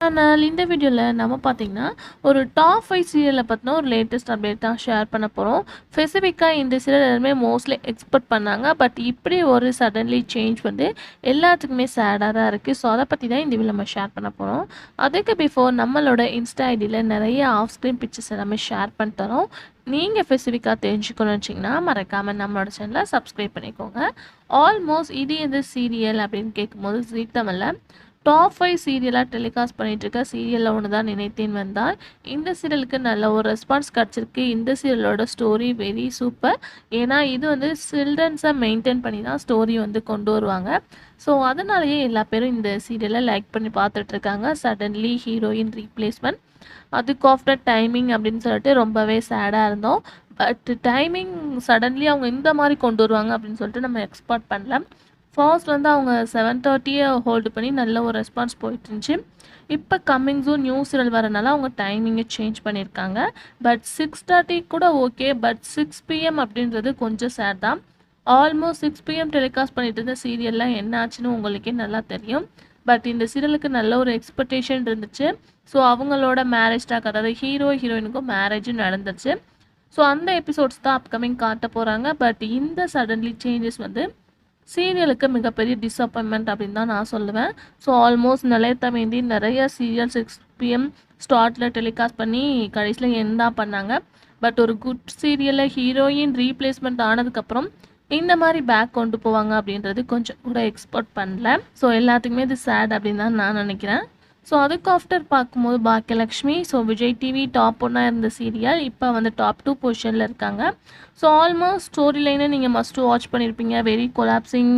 ஆனால் இந்த வீடியோவில் நம்ம பார்த்தீங்கன்னா ஒரு டாப் 5 சீரியலை பற்றின ஒரு லேட்டஸ்ட் அப்டேட் தான் ஷேர் பண்ண போகிறோம். ஸ்பெசிஃபிக்காக இந்த சீரியல் எல்லாருமே மோஸ்ட்லி எக்ஸ்பெக்ட் பண்ணாங்க. பட் இப்படி ஒரு சடன்லி சேஞ்ச் வந்து எல்லாத்துக்குமே சேடாக தான் இருக்குது. ஸோ அதை பற்றி தான் இந்த வீடியோ நம்ம ஷேர் பண்ண போகிறோம். அதுக்கு பிஃபோர் நம்மளோட இன்ஸ்டா ஐடியில் நிறைய ஆஃப் ஸ்க்ரீன் பிக்சர்ஸ் எல்லாமே ஷேர் பண்ணி தரோம். நீங்கள் ஸ்பெசிஃபிக்காக தெரிஞ்சுக்கணும்னு வச்சிங்கன்னா மறக்காமல் நம்மளோட சேனலை சப்ஸ்கிரைப் பண்ணிக்கோங்க. ஆல்மோஸ்ட் இது எந்த சீரியல் அப்படின்னு கேட்கும்போது ஜீ தமிழில் டாப் 5 சீரியலாக டெலிகாஸ்ட் பண்ணிகிட்ருக்க சீரியலில் ஒன்று தான் நினைத்தேன் வந்தால். இந்த சீரியலுக்கு நல்ல ஒரு ரெஸ்பான்ஸ் கிடச்சிருக்கு. இந்த சீரியலோட ஸ்டோரி வெரி சூப்பர். ஏன்னா இது வந்து சில்ட்ரன்ஸை மெயின்டைன் பண்ணி தான் ஸ்டோரி வந்து கொண்டு வருவாங்க. ஸோ அதனாலேயே எல்லா பேரும் இந்த சீரியலை லைக் பண்ணி பார்த்துட்ருக்காங்க. சடன்லி ஹீரோயின் ரீப்ளேஸ்மெண்ட், அதுக்கு ஆஃப்டர் டைமிங் அப்படின்னு சொல்லிட்டு ரொம்பவே சேடாக இருந்தோம். பட் டைமிங் சடன்லி அவங்க இந்த மாதிரி கொண்டு வருவாங்க அப்படின்னு சொல்லிட்டு நம்ம எக்ஸ்பெக்ட் பண்ணல. ஃபர்ஸ்ட் வந்து அவங்க 7:30 ஹோல்டு பண்ணி நல்ல ஒரு ரெஸ்பான்ஸ் போயிட்டு இருந்துச்சு. இப்போ கம்மிங் ஜூன் நியூ சீரியல் வரனால அவங்க டைமிங்கை சேஞ்ச் பண்ணியிருக்காங்க. பட் 6:30 கூட ஓகே. பட் 6 PM அப்படின்றது கொஞ்சம் சேட் தான். ஆல்மோஸ்ட் 6 PM டெலிகாஸ்ட் பண்ணிட்டு இருந்த சீரியல்லாம் என்ன ஆச்சுன்னு உங்களுக்கே நல்லா தெரியும். பட் இந்த சீரியலுக்கு நல்ல ஒரு எக்ஸ்பெக்டேஷன் இருந்துச்சு. ஸோ அவங்களோட மேரேஜ் டாக், அதாவது ஹீரோயினுக்கும் மேரேஜும் நடந்துச்சு. ஸோ அந்த எபிசோட்ஸ் தான் அப்கமிங் காட்ட போகிறாங்க. பட் இந்த சடன்லி சேஞ்சஸ் வந்து சீரியலுக்கு மிகப்பெரிய டிஸப்பாயின்மெண்ட் அப்படின்னு தான் நான் சொல்லுவேன். ஸோ ஆல்மோஸ்ட் நிலையத்தமேந்தி நிறைய சீரியல் 6 PM ஸ்டார்ட்டில் டெலிகாஸ்ட் பண்ணி கடைசியில் என்ன பண்ணாங்க. பட் ஒரு குட் சீரியலில் ஹீரோயின் ரீப்ளேஸ்மெண்ட் ஆனதுக்கப்புறம் இந்த மாதிரி பேக் கொண்டு போவாங்க அப்படின்றது கொஞ்சம் கூட எக்ஸ்பெக்ட் பண்ணல. ஸோ எல்லாத்துக்குமே இது சேட் அப்படின்னு தான் நான் நினைக்கிறேன். ஸோ அதுக்கு ஆஃப்டர் பார்க்கும்போது Bhagyalakshmi, so Vijay TV top 1 இருந்த சீரியல் இப்போ வந்து டாப் 2 பொசிஷனில் இருக்காங்க. ஸோ ஆல்மோஸ்ட் ஸ்டோரி லைனை நீங்கள் மஸ்ட்டு வாட்ச் பண்ணியிருப்பீங்க. வெரி கொலாப்சிங்,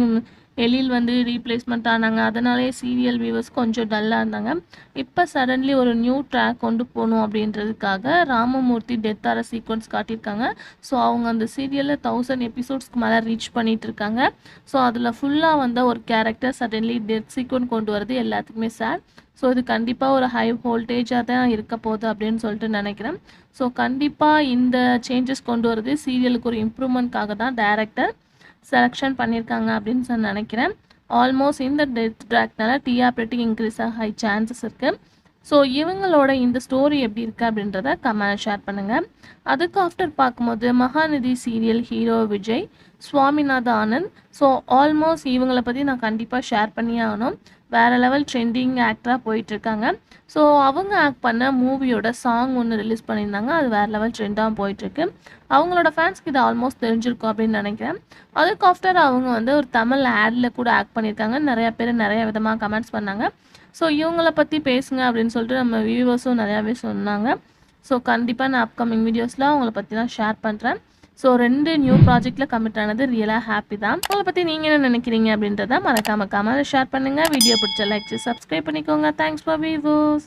எழில் வந்து ரீப்ளேஸ்மெண்ட் ஆனாங்க. அதனாலே சீரியல் வியூவர்ஸ் கொஞ்சம் டல்லாக இருந்தாங்க. இப்போ சடன்லி ஒரு நியூ ட்ராக் கொண்டு போகணும் அப்படின்றதுக்காக ராமமூர்த்தி டெத்தார சீக்வன்ஸ் காட்டியிருக்காங்க. ஸோ அவங்க அந்த சீரியலில் 1000 எபிசோட்ஸ்க்கு மேலே ரீச் பண்ணிகிட்டு இருக்காங்க. ஸோ அதில் ஃபுல்லாக வந்த ஒரு கேரக்டர் சடன்லி டெத் சீக்வன்ஸ் கொண்டு வரது எல்லாத்துக்குமே சேட். ஸோ இது கண்டிப்பாக ஒரு ஹை வோல்டேஜாக தான் இருக்க போகுது அப்படின்னு சொல்லிட்டு நினைக்கிறேன். ஸோ கண்டிப்பாக இந்த சேஞ்சஸ் கொண்டு வரது சீரியலுக்கு ஒரு இம்ப்ரூவ்மெண்ட்காக தான் டைரக்டர் செலெக்ஷன் பண்ணியிருக்காங்க அப்படின்னு நினைக்கிறேன். ஆல்மோஸ்ட் இந்த டெத் ட்ராக்னால டிஆர் ரேட்டிங் இன்க்ரீஸ் ஆக ஹை சான்சஸ் இருக்குது. ஸோ இவங்களோட இந்த ஸ்டோரி எப்படி இருக்குது அப்படின்றத கமெண்ட் ஷேர் பண்ணுங்கள். அதுக்கு ஆஃப்டர் பார்க்கும்போது Mahanadhi serial hero Vijay, Swaminatha Anand. So almost இவங்களை பற்றி நான் கண்டிப்பாக ஷேர் பண்ணி ஆகணும். வேறு லெவல் ட்ரெண்டிங் ஆக்டராக போயிட்டுருக்காங்க. ஸோ அவங்க ஆக்ட் பண்ண மூவியோட சாங் ஒன்று ரிலீஸ் பண்ணியிருந்தாங்க. அது வேறு லெவல் ட்ரெண்டாக போயிட்டுருக்கு. அவங்களோட ஃபேன்ஸ்க்கு இது ஆல்மோஸ்ட் தெரிஞ்சிருக்கும் அப்படின்னு நினைக்கிறேன். அதுக்கு ஆஃப்டர் அவங்க வந்து ஒரு தமிழ் ஆடில் கூட ஆக்ட் பண்ணியிருக்காங்க. நிறையா பேர் நிறைய விதமாக கமெண்ட்ஸ் பண்ணாங்க. ஸோ இவங்கள பற்றி பேசுங்க அப்படின்னு சொல்லிட்டு நம்ம வியூவர்ஸும் நிறையாவே சொன்னாங்க. ஸோ கண்டிப்பாக நான் அப்கமிங் வீடியோஸில் அவங்கள பற்றி தான் ஷேர் பண்ணுறேன். ஸோ 2 நியூ ப்ராஜெக்டில் கமிட் ஆனது ரியலாக ஹாப்பி தான். உங்களை பற்றி நீங்கள் என்ன நினைக்கிறீங்க அப்படின்றத மறக்காம கமெண்ட் ஷேர் பண்ணுங்கள். வீடியோ பிடிச்ச லைக் சப்ஸ்கிரைப் பண்ணிக்கோங்க. Thanks for viewers.